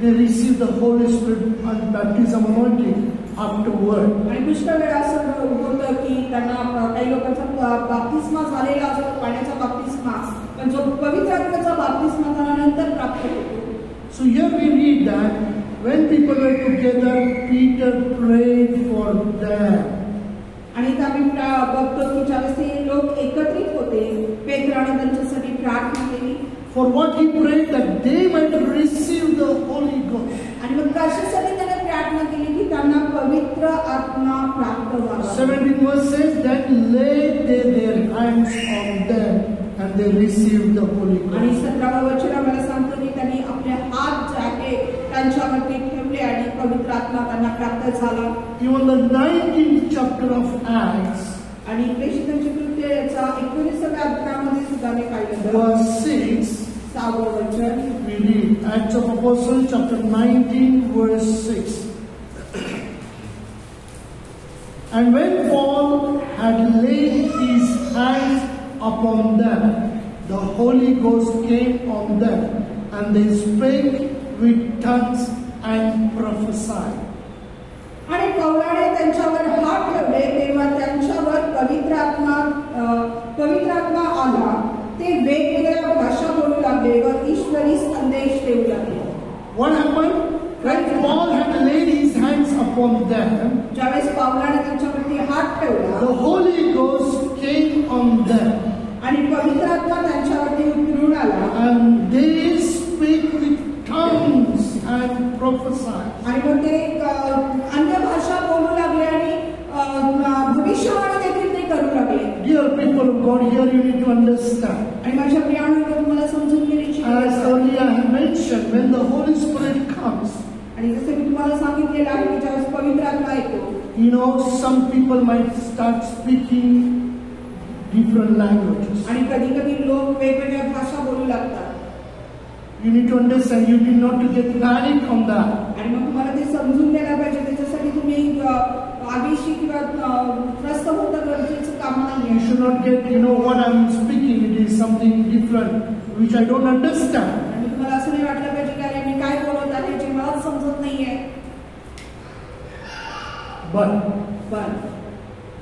they receive the Holy Spirit and baptism anointing afterward. आणि पुष्कळ वेळा असं होतं की त्यांना काही लोकांचा बाप्तिस्मा झालेला असतो, पाण्याचा बाप्तिस्मा, पण जो पवित्र आत्म्याचा बाप्तिस्मा झाल्यानंतर प्राप्त होतो. So here we read that when people were together, Peter prayed for them. आणि आम्ही बघतो की ज्यावेळेस ते लोक एकत्रित होते, पेत्राने त्यांच्यासाठी प्रार्थना केली. For what he prayed, that they might receive the Holy Ghost. आणि मग कशासाठी त्याने प्रार्थना केली की त्यांना पवित्र आत्मा प्राप्त व्हावा. 17 verse says that laid they their hands on them and they received the Holy आणि Ghost. 17वा वचन आम्हाला सांगतो की त्यांनी आपले हात जे आहे त्यांच्यावरती ठेवले आणि पवित्र आत्मा त्यांना प्राप्त झाला. Even the 19th chapter of Acts, आणि प्रेषितांची कृत्य याचा 19व्या अध्यायामध्ये सुद्धा मी पाहिलं. verse 6, 6वं वचन we read Acts of Apostles chapter 19 verse 6. And when Paul had laid his hands upon them, the Holy Ghost came on them, and they spake with tongues and prophesied. आणि पौलाने त्यांच्यावर हात ठेवले तेव्हा त्यांच्यावर पवित्र आत्मा आला. ते वेगवेगळ्या भाषा बोलू लागले व ईश्वरी संदेश देऊ लागले. What happened? When Paul had laid his hands upon them, ज्यावेळेस पौलाने त्यांच्यावरती हात ठेवला, the Holy Ghost came on them, आणि पवित्र आत्मा त्यांच्यावरती उतरून आला. and they spake with tongues and prophesied. आणि मग ते अन्य भाषा बोलू लागले आणि भविष्यवाणी देखील ते करू लागले. Dear people of God, here you need to understand. आणि माझ्या प्रियानो तुम्हाला समजून घ्यायची As earlier I have mentioned, when the Holy Spirit comes, आणि जसे मी तुम्हाला सांगितलेलं आहे की ज्यावेळेस पवित्र आत्मा येतो, some people might start speaking different languages. आणि कधी कधी लोक वेगवेगळ्या भाषा बोलू लागतात. You need to understand, you need not to get panic on that. आणि मग तुम्हाला ते समजून घ्यायला पाहिजे. त्याच्यासाठी तुम्ही आगीशी किंवा त्रस्त होतं गरजेचं काम नाही. You should not get, what I'm speaking, it is something different, which I don't understand. आणि तुम्हाला असं नाही वाटलं पाहिजे की अरे मी काय बोलत आहे जे मला समजत नाहीये. But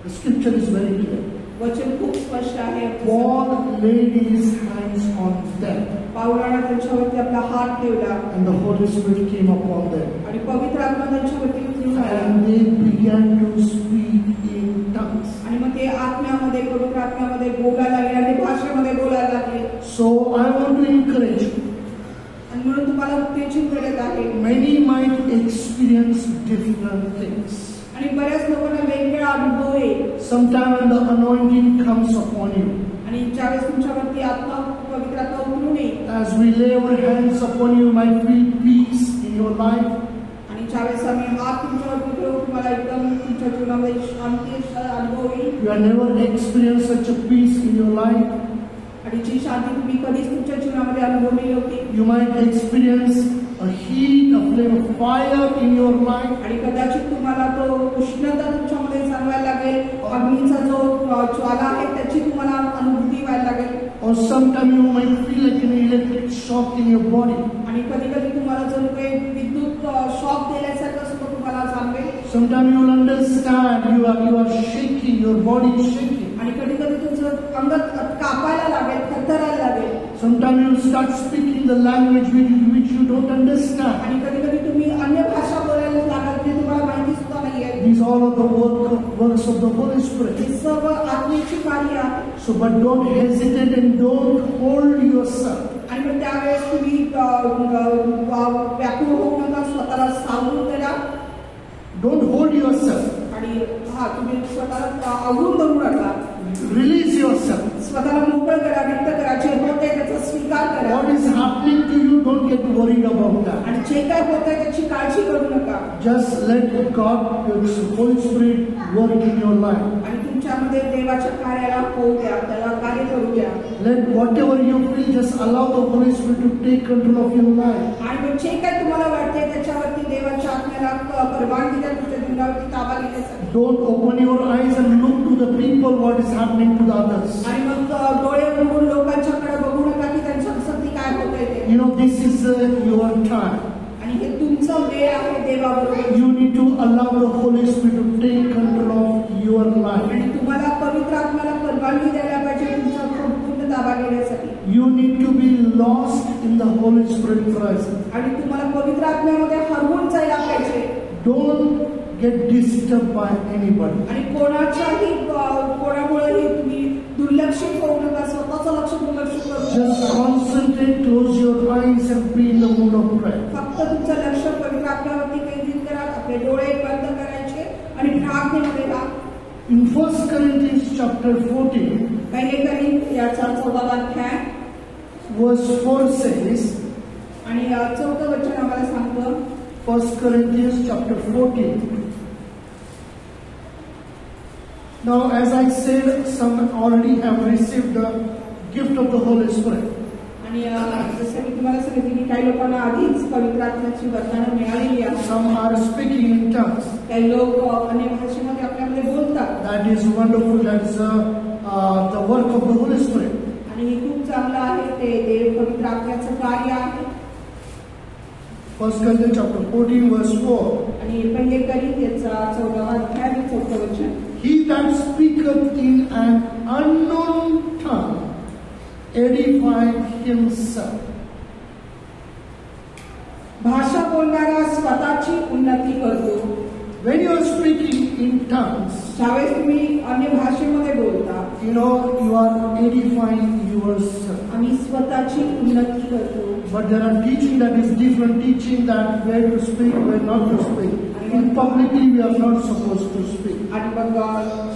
the scripture is very clear. वचन खूप स्पष्ट आहे. Paul laid his hands on them, पौलाने त्यांच्यावरती आपला हात ठेवला and the Holy Spirit came upon them, आणि पवित्र आत्मा त्यांच्यावरती उतरून आला. and they began to speak in tongues. आणि मग ते आत्म्यामध्ये पवित्र आत्म्यामध्ये बोलायला लागले आणि भाषेमध्ये बोलायला लागले. So I want to encourage you. आणि म्हणून तुम्हाला उत्तेजित करत आहे. Many might experience different things. आणि बऱ्याच लोकांना वेगवेगळा अनुभव येईल. Sometime when the anointing comes upon you, आणि ज्यावेळेस तुमच्यावरती आत्मा पवित्र आत्मा उतरून येईल, as we lay our hands upon you, might feel peace in your life. आणि ज्यावेळेस आम्ही हात तुमच्यावरती ठेवू तुम्हाला एकदम तुमच्या जीवनामध्ये शांती अनुभव येईल. You have never experienced such a peace in your life. आणि जी शांती तुम्ही कधीच तुमच्या जीवनामध्ये अनुभवली होती. You might experience a heat, a flame of fire in your life. आणि कदाचित तुम्हाला तो उष्णता तुमच्यामध्ये जाणवायला लागेल. अग्नीचा जो ज्वाला आहे त्याची तुम्हाला अनुभूती व्हायला लागेल. Or sometime you might feel like an electric shock in your body. आणि कधी कधी तुम्हाला जर काही विद्युत शॉक दिल्यासारखं सुद्धा तुम्हाला जाणवेल. Sometime you will understand you are shaking, your body is shaking. आणि कधी कधी तुमचं अंग कापायला लागेल, थरथरायला लागेल. Sometimes you will start speaking the language which you don't understand. आणि कधी कधी तुम्ही अन्य भाषा बोलायला लागाल जे तुम्हाला माहिती सुद्धा नाहीये. These all are the works of the Holy Spirit. हे सर्व आत्म्याची कार्य आहे. So, but don't hesitate and don't hold yourself. आणि मग त्यावेळेस तुम्ही व्याकुळ होऊ नका, स्वतःला सावरून करा. Don't hold yourself. आणि तुम्ही स्वतःला आवरून धरू नका. Release yourself. स्वतःला मोकळं करा, व्यक्त करा. जे होत आहे त्याचा स्वीकार करा. What is happening to you, don't get worried about that. आणि जे काय होत आहे त्याची काळजी करू नका. Just let God, the Holy Spirit, work in your life. आणि तुमच्यामध्ये देवाच्या कार्याला होऊ द्या, त्याला कार्य करू द्या. Let whatever you feel, just allow the Holy Spirit to take control of your life. आणि मग जे काय तुम्हाला वाटते त्याच्यावरती देवाच्या आत्म्याला तुम्हाला परवानगी द्या तुमच्या जीवनावरती ताबा घेण्यासाठी. Don't open your eyes and look to the people what is happening to the others. आणि मग डोळे उघडून लोकांच्याकडे बघू नका की त्यांच्या संगती काय होतंय ते. You know, this is your time. आणि हे तुमचं वेळ आहे देवाबरोबर. You need to allow the Holy Spirit to take control of your life. आणि तुम्हाला पवित्र आत्म्याला परवानगी द्यायला पाहिजे तुमचा संपूर्ण ताबा घेण्यासाठी. You need to be lost in the Holy Spirit presence. आणि तुम्हाला पवित्र आत्म्यामध्ये हरवून जायला पाहिजे. Don't get disturbed by anybody. आणि कोणामुळेही तुम्ही दुर्लक्षित होऊ नका. स्वतःचं लक्ष दुर्लक्षित करू Just नका. concentrate, close your eyes and be in the mood of prayer. फक्त तुमचं लक्ष पवित्र आत्म्यावरती केंद्रित करा. आपले डोळे बंद करायचे आणि प्रार्थनेमध्ये राहा. In 1 Corinthians chapter 14, पहिले करीन याचा 14वा अध्याय verse 4 says, आणि 4थं वचन आम्हाला सांगतं. 1 Corinthians chapter 14. Now, as I said, some already have received the gift of the Holy Spirit. आणि जसं मी तुम्हाला सांगितलं की काही लोकांना आधीच पवित्र आत्म्याची वरदानं मिळालेली आहेत. Some are speaking in tongues. काही लोक अन्य भाषेमध्ये आपल्यामध्ये बोलतात. That is wonderful. That's the work of the Holy Spirit. आणि हे खूप चांगलं आहे. ते पवित्र आत्म्याचं कार्य आहे. 1 Corinthians chapter 14 verse 4. आणि पहिले करीन याचा 14वा अध्याय 4थं वचन. He that speaketh in an unknown tongue edifieth himself. भाषा बोलणारा स्वतःची उन्नती करतो. When you are speaking in tongues, ज्यावेळेस तुम्ही अन्य भाषेमध्ये बोलता, you know, you are edifying yourself. आम्ही स्वतःची उन्नती करतो. But there are teaching that is different teaching, that where to speak, where not to speak. In publicly we are not supposed to speak. आणि मग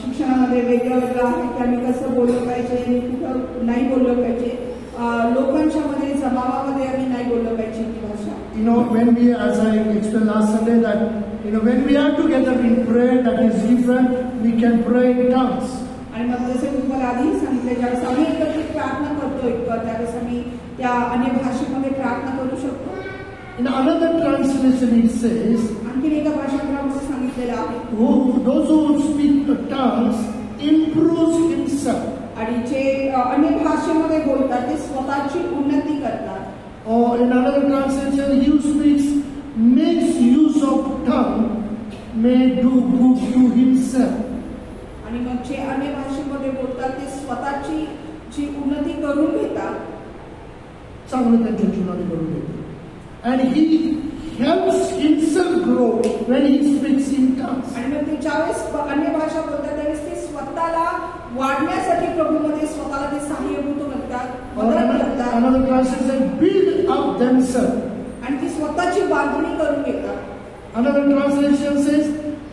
शिक्षणामध्ये वेगळं वेगळं आहे की आम्ही कसं बोललं पाहिजे आणि कुठं नाही बोललं पाहिजे. लोकांच्या मध्ये जमावामध्ये आम्ही नाही बोललं पाहिजे ती भाषा. You know, when we, as I explained last Sunday, that you know, when we are together in prayer, that is different. We can pray in tongues. आणि मग जसे तुम्हाला आधी सांगितले, ज्यावेळेस आम्ही एकत्रित प्रार्थना करतो त्यावेळेस आम्ही त्या अन्य भाषेमध्ये प्रार्थना करू शकतो. In another translation it says, आणखी एका भाषांतरामध्ये सांगितलेलं आहे, those who speak the tongues improves himself. आणि जे अन्य भाषेमध्ये बोलतात ते स्वतःची उन्नती करतात. Or in another translation, he who speaks makes use of tongue may do good to himself. आणि मग जे अन्य भाषेमध्ये बोलतात ते स्वतःची जी उन्नती करून घेतात, चांगलं त्यांच्या जीवनाने करून घेतात. And he helps himself grow when he speaks in tongues. आणि मग ते ज्यावेळेस अन्य भाषा बोलतात त्यावेळेस ते स्वतःला वाढण्यासाठी प्रभूमध्ये स्वतःला ते सहाय्यभूत करतात, मदत करतात. Another translation, build up themselves. आणि ती स्वतःची बांधणी करून घेतात. Another translation says,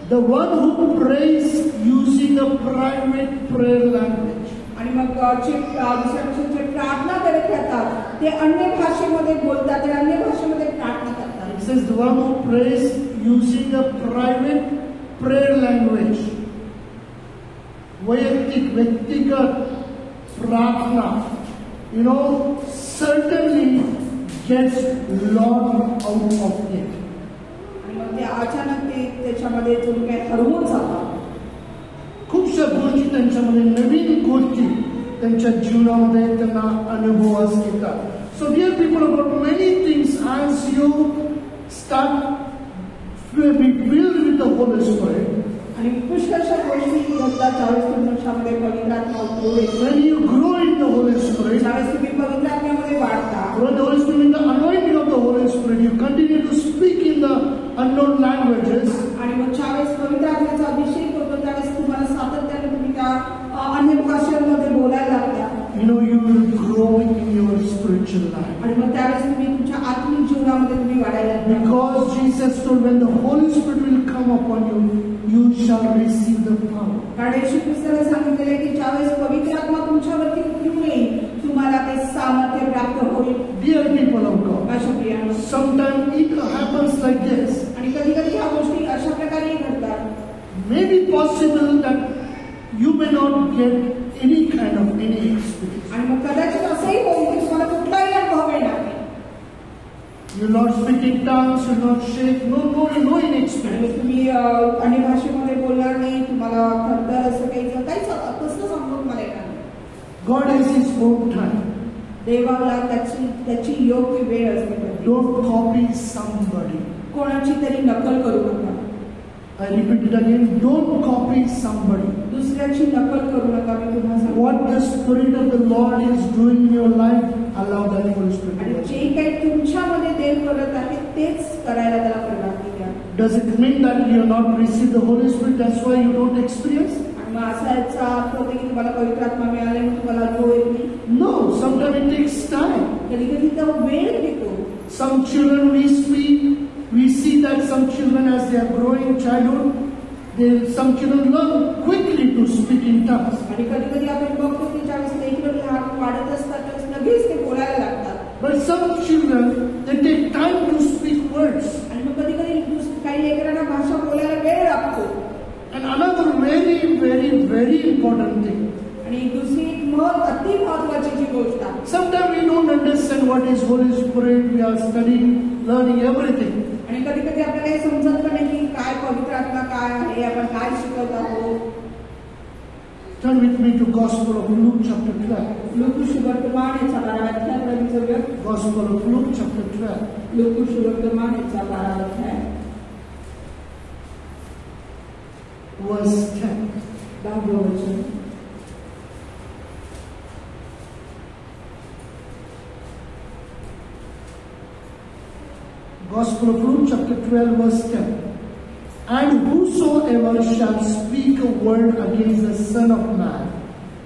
the one who prays using a private prayer language. आणि मग जे दुसऱ्या भाषेचे प्रार्थना करत राहतात ते अन्य भाषेमध्ये बोलतात, ते अन्य भाषेमध्ये प्रार्थना करतात. It says the one who prays using a private prayer language. वैयक्तिक व्यक्तिगत प्रार्थना, you know, certainly gets lot out of it. आणि मग ते अचानक ते त्याच्यामध्ये जणू काय हरवून जातात. खूपशा गोष्टी त्यांच्यामध्ये, नवीन गोष्टी त्यांच्या जीवनामध्ये त्यांना अनुभवास येतात. So dear people, about many things, as you start to be filled with the Holy Spirit, आणि पुष्कळशा गोष्टी घडतात ज्यावेळेस तुमच्यामध्ये पवित्र आत्मा उतरतो. when you grow in the Holy Spirit, ज्यावेळेस तुम्ही पवित्र आत्म्यामध्ये वाढता, when the Holy Spirit, in the anointing of the Holy Spirit, you continue to speak in the unknown languages. आणि मग ज्यावेळेस पवित्र आत्म्याचा अभिषेक होतो त्यावेळेस तुम्हाला सातत्याने तुम्ही त्या अन्य भाषांमध्ये बोलायला लागता. You know, you will grow in your spiritual life. आणि मग त्यावेळेस तुम्ही तुमच्या आत्मिक जीवनामध्ये तुम्ही वाढायला लागता. Because Jesus told, when the Holy Spirit will come upon you, you shall receive the power. कारण येशू ख्रिस्ताने सांगितलेले की ज्यावेळेस पवित्र आत्मा तुमच्यावरती उतरून येईल तुम्हाला ते सामर्थ्य प्राप्त होईल. Dear people of God, माझ्या प्रियांनो, sometimes it happens like this. आणि कधी कधी ह्या गोष्टी अशा प्रकारे घडतात. Maybe possible that you may not get any kind of any experience. आणि मग कदाचित असंही होईल की तुम्हाला कुठलाही अनुभव येणार नाही. You will not speak in tongues, you will not shake, no inexperience. तुम्ही आणि भाषेमध्ये बोलणार नाही, तुम्हाला खरतर असं काहीच कसलं समजून मला येणार नाही. God has His own time. देवाला त्याची योग्य वेळ असते. Don't copy somebody. कोणाची तरी नकल करू नका. I repeat it again. Don't copy somebody. दुसऱ्याची नकल करू नका. मी तुम्हाला सांगतो. What the Spirit of the Lord is doing in your life, allow that Holy Spirit to आणि work. जे काही तुमच्यामध्ये देव करत आहे तेच करायला त्याला परवानगी द्या. Does it mean that you have not received the Holy Spirit? That's why you don't experience? आणि मग असा याचा अर्थ होतो की तुम्हाला पवित्र आत्मा मिळाले म्हणून तुम्हाला अनुभव येत नाही. No. Sometimes it takes time. कधी कधी तो वेळ घेतो. Some children we speak. We see that some children, as they are growing in childhood, some children learn quickly to speak in tongues. आणि कधी कधी आपण बघतो की ज्यावेळेस लेकरं लहान वाढत असतात त्यावेळेस लगेच ते बोलायला लागतात. But some children, they take time to speak words. आणि मग कधी कधी काही लेकरांना भाषा बोलायला वेळ लागतो. And another very important thing. आणि दुसरी अति महत्वाची जी गोष्ट आहे. Sometimes we don't understand what is Holy Spirit. We are studying, learning everything. आणि कधी कधी आपल्याला हे समजत पण नाही की काय पवित्र आत्मा काय आहे, आपण काय शिकत आहोत. Turn with me to Gospel of Luke chapter 12. लूका सुवर्तमान याचा 12 अध्याय. Gospel of Luke chapter 12. लूका सुवर्तमान याचा 12 अध्याय. Verse 10. 10 वचन. Gospel of Luke chapter 12 verse 10. And whosoever shall speak a word against the Son of Man,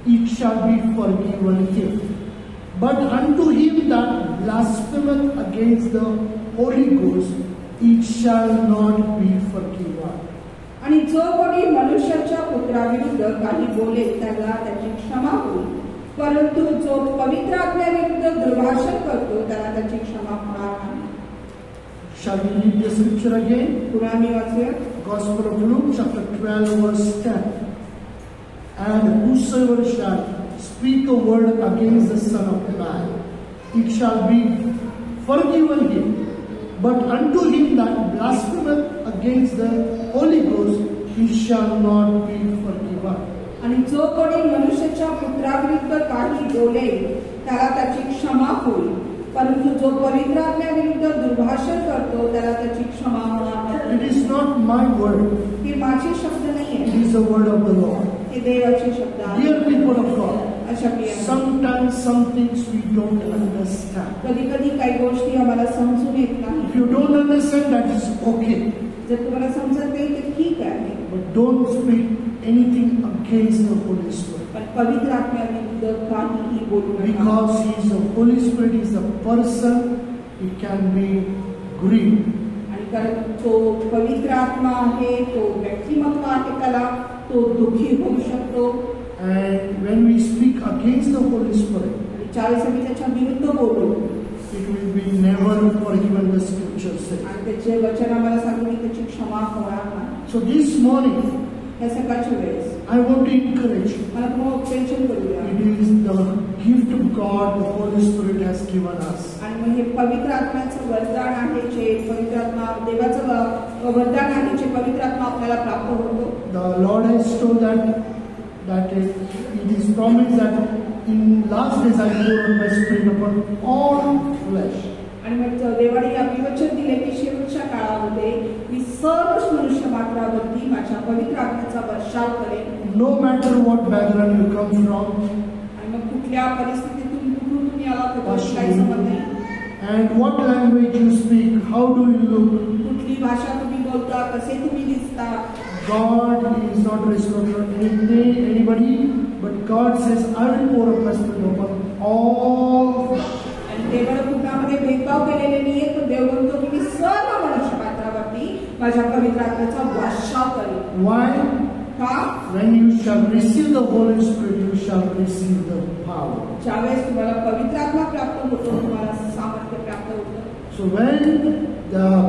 it shall be forgiven him. But unto him that blasphemeth against the Holy Ghost, it shall not be forgiven. आणि जो कोणी मनुष्याच्या पुत्राविरुद्ध काही बोलेल त्याला त्याची क्षमा होईल, परंतु जो पवित्र आत्म्याविरुद्ध दुर्भाषण करतो त्याला त्याची क्षमा होणार नाही. Shall we read the scripture again? पुन्हा मी वाचूया. Gospel of Luke chapter 12 verse 10. And whosoever shall speak a word against the Son of Man, it shall be forgiven him. But unto him that blasphemeth against the Holy Ghost, it shall not be forgiven. आणि जो कोणी मनुष्याच्या पुत्राविरुद्ध काही बोलेल त्याला त्याची क्षमा होईल, परंतु जो पवित्र आत्म्याविरुद्ध दुर्भाषण करतो त्याला त्याची क्षमा होणार नाही. It is not my word. हे माझे शब्द नाहीये. It is the word of the Lord. हे देवाचे शब्द आहेत. Dear people of God, अशा प्रिय sometimes some things we don't understand. कधी कधी काही गोष्टी आम्हाला समजून येत नाही. If you don't understand, that is okay. जर तुम्हाला समजत नाही तर ठीक आहे. But don't speak anything against the Holy Spirit. पण पवित्र आत्म्याविरुद्ध काहीही बोलू नका. Because He is the Holy Spirit is a person, He can be grieved. आणि कारण तो पवित्र आत्मा आहे, तो व्यक्तिमत्व आहे, त्याला तो दुःखी होऊ शकतो. And when we speak against the Holy Spirit, आणि ज्यावेळेस आम्ही त्याच्या विरुद्ध बोलू it will be never forgiven, the scripture says. आणि त्याचे वचन आम्हाला सांगून की त्याची क्षमा होणार नाही. So this morning, या सकाळच्या वेळेस I want to encourage you. मला तुम्हाला उत्तेजन करूया. It is the gift of God the Holy Spirit has given us. आणि मग हे पवित्र आत्म्याचं वरदान आहे, जे पवित्र आत्मा देवाचं वरदान आहे, जे पवित्र आत्मा आपल्याला प्राप्त होतो. The Lord has told that it is promised that in last days I will pour out my spirit upon all flesh. आणि मग देवाने आपली वचन दिले की शेवटच्या काळामध्ये मी सर्व मनुष्य मात्रावरती माझ्या पवित्र आत्म्याचा वर्षाव करेन. No matter what background you come from, आणि मग कुठल्या परिस्थितीतून कुठून तुम्ही आला त्याची काही समज नाही. and what language you speak, how do you look, कुठली भाषा तुम्ही बोलता, कसे तुम्ही दिसता. God is not respecting anybody, but God says, I will pour out my spirit upon all flesh. आणि देवाने कुणामध्ये भेदभाव केलेले नाहीये, पण देव म्हणतो की मी सर्व मनुष्य मात्रावरती माझ्या पवित्र आत्म्याचा वर्षाव करेन. Why? का? When you shall receive the Holy Spirit, you shall receive the power. ज्यावेळेस तुम्हाला पवित्र आत्मा प्राप्त होतो तुम्हाला सामर्थ्य प्राप्त होतं. So when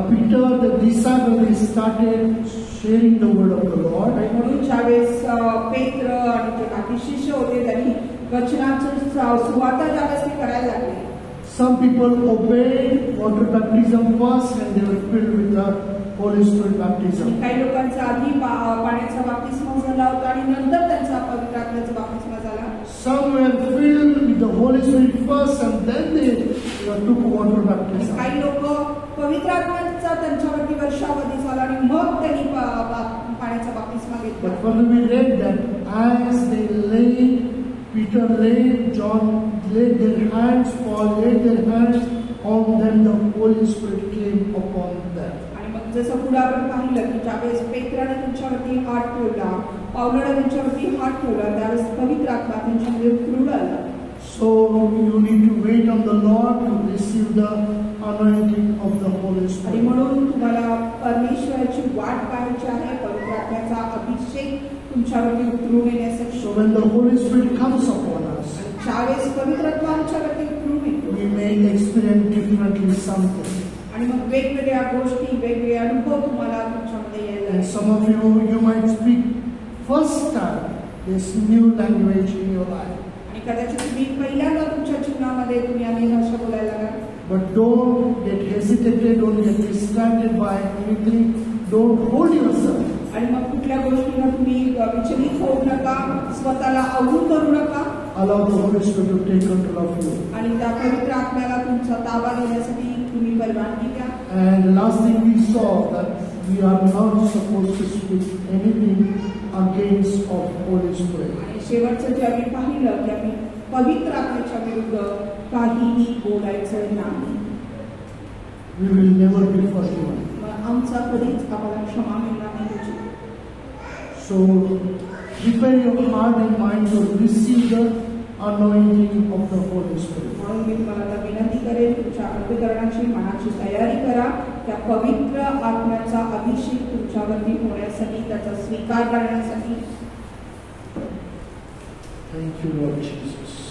Peter, the disciple, they started sharing the word of the Lord, आणि म्हणून ज्यावेळेस पेत्र आणि जे बाकी शिष्य होते त्यांनी वचनाचं सुवार्ता ज्यावेळेस ते करायला लागले, Some people obeyed water baptism first and they were filled with the Holy Spirit baptism. काही लोकांचा आधी पाण्याचा बाप्तिस्मा झाला होता आणि नंतर त्यांचा पवित्र आत्म्याचा बाप्तिस्मा झाला. Some were filled with the Holy Spirit first and then they took water baptism. काही लोक पवित्र आत्म्याचा त्यांच्यावरती वर्षावधी झाला आणि मग त्यांनी पाण्याचा बाप्तिस्मा घेतला. But when we read that as they laid, Peter laid, John laid their hands, Paul laid their hands on them, the Holy Spirit came upon them. आणि मग जसं पुढे आपण पाहिलं की ज्यावेळेस पेत्राने त्यांच्यावरती हात ठेवला, पावलाने त्यांच्यावरती हात ठेवला, त्यावेळेस पवित्र आत्मा त्यांच्यामध्ये उतरून आला. So you need to wait on the Lord to receive the anointing of the Holy आणि Spirit. म्हणून तुम्हाला परमेश्वराची वाट पाहायची आहे, पवित्र आत्म्याचा अभिषेक तुमच्यावरती उतरून येण्यासाठी. So when the Holy Spirit comes upon us, ज्यावेळेस पवित्र आत्मा आमच्यावरती उतरून येतो, we may experience differently something. आणि मग वेगवेगळ्या गोष्टी, वेगवेगळे अनुभव तुम्हाला तुमच्यामध्ये यायला. And some of you might speak first time this new language in your life. आणि कदाचित तुम्ही पहिल्यांदा तुमच्या जीवनामध्ये तुम्ही अन्य भाषा बोलायला लागला. But don't get hesitated, don't get distracted by anything, don't hold yourself. आणि मग कुठल्या गोष्टीला तुम्ही विचलित होऊ नका, स्वतःला अवरून धरू नका. Allow the Holy Spirit to take control of you. आणि त्या पवित्र आत्म्याला तुमचा ताबा घेण्यासाठी तुम्ही परवानगी द्या. And the last thing we saw that we are not supposed to speak anything against of Holy Spirit. आणि शेवटचं जे आम्ही पाहिलं की आम्ही पवित्र आत्म्याच्या विरुद्ध काहीही बोलायचं नाही. We will never be forgiven. मग आमचा कधीच आम्हाला क्षमा मिळणार नाही त्याची. So prepare your heart and mind to receive the anointing of the Holy Spirit. म्हणून मी तुम्हाला आता विनंती करेन, तुमच्या अंतःकरणाची मनाची तयारी करा, त्या पवित्र आत्म्याचा अभिषेक तुमच्यावरती होण्यासाठी, त्याचा स्वीकार करण्यासाठी. Thank you, Lord Jesus.